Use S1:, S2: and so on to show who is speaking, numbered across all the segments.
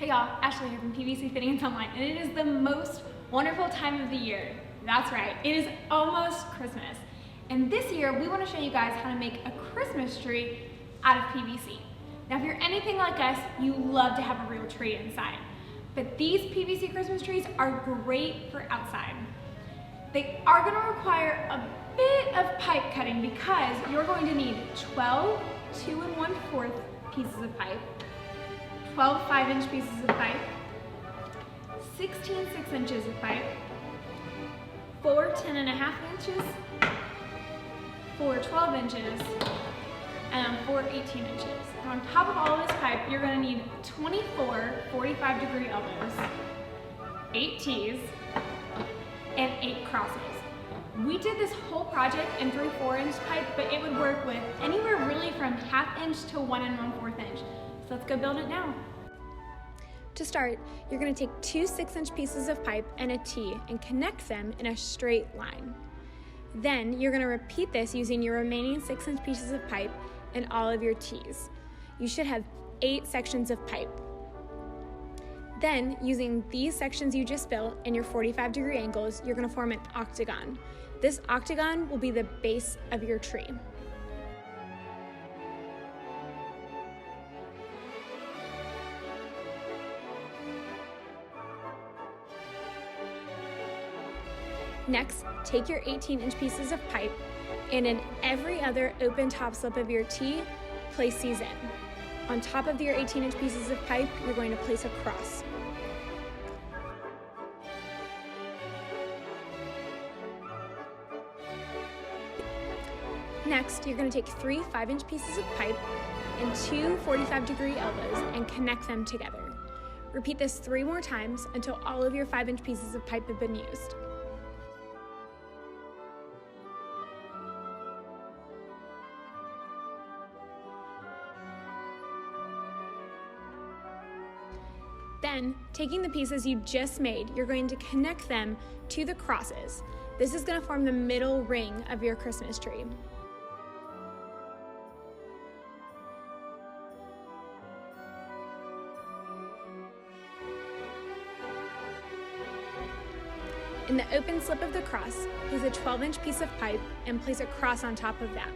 S1: Hey y'all, Ashley here from PVC Fittings Online, and it is the most wonderful time of the year. That's right, it is almost Christmas. And this year, we want to show you guys how to make a Christmas tree out of PVC. Now, if you're anything like us, you love to have a real tree inside. But these PVC Christmas trees are great for outside. They are going to require a bit of pipe cutting because you're going to need 12 2 1/4 pieces of pipe, 12 5-inch pieces of pipe, 16 6 inches of pipe, 4 10.5 inches, 4 12 inches, and 4 18 inches. And on top of all of this pipe, you're going to need 24 45-degree elbows, 8 T's, and 8 crosses. We did this whole project in 3 4-inch pipe, but it would work with anywhere really from 1/2 inch to 1 1/4 inch. So let's go build it now. To start, you're going to take 2 6-inch pieces of pipe and a T and connect them in a straight line. Then you're going to repeat this using your remaining 6-inch pieces of pipe and all of your T's. You should have 8 sections of pipe. Then, using these sections you just built and your 45-degree angles, you're going to form an octagon. This octagon will be the base of your tree. Next, take your 18-inch pieces of pipe and in every other open top slip of your T, place these in. On top of your 18-inch pieces of pipe, you're going to place a cross. Next, you're going to take 3 5-inch pieces of pipe and 2 45-degree elbows and connect them together. Repeat this 3 more times until all of your 5-inch pieces of pipe have been used. Then, taking the pieces you just made, you're going to connect them to the crosses. This is going to form the middle ring of your Christmas tree. In the open slip of the cross, place a 12-inch piece of pipe and place a cross on top of that.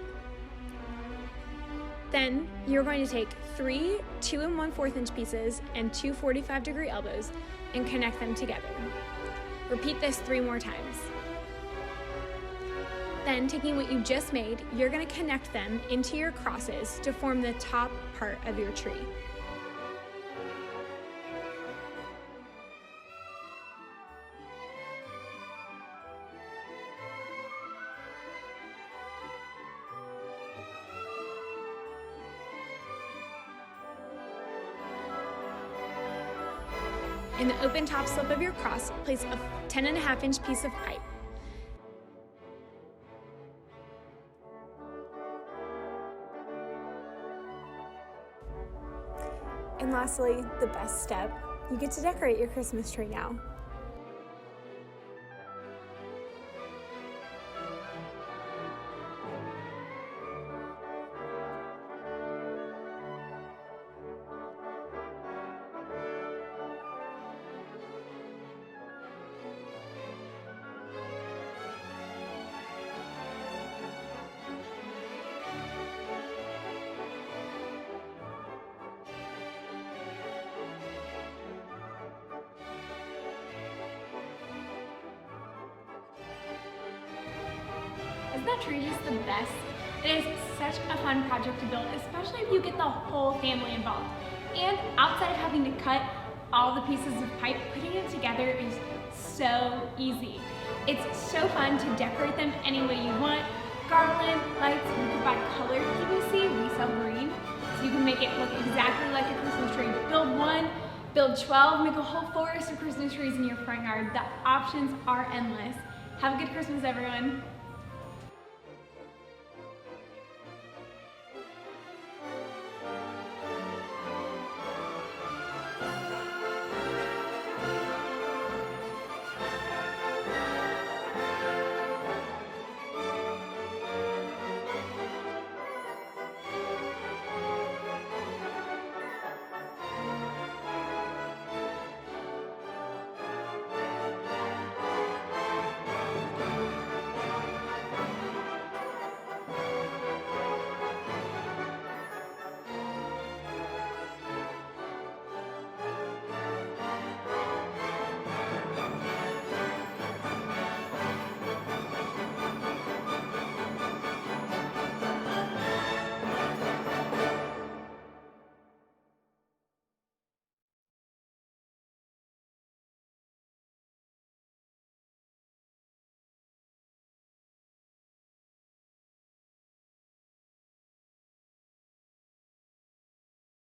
S1: Then, you're going to take 3 2 1/4 inch pieces and 2 45-degree elbows and connect them together. Repeat this 3 more times. Then, taking what you just made, you're going to connect them into your crosses to form the top part of your tree. In the open top slip of your cross, place a 10.5-inch piece of pipe. And lastly, the best step, you get to decorate your Christmas tree now. Isn't that tree just the best? It is such a fun project to build, especially if you get the whole family involved. And outside of having to cut all the pieces of pipe, putting it together is so easy. It's so fun to decorate them any way you want. Garland, lights, you can buy colored PVC, we sell green, so you can make it look exactly like a Christmas tree. Build 1, build 12, make a whole forest of Christmas trees in your front yard. The options are endless. Have a good Christmas, everyone.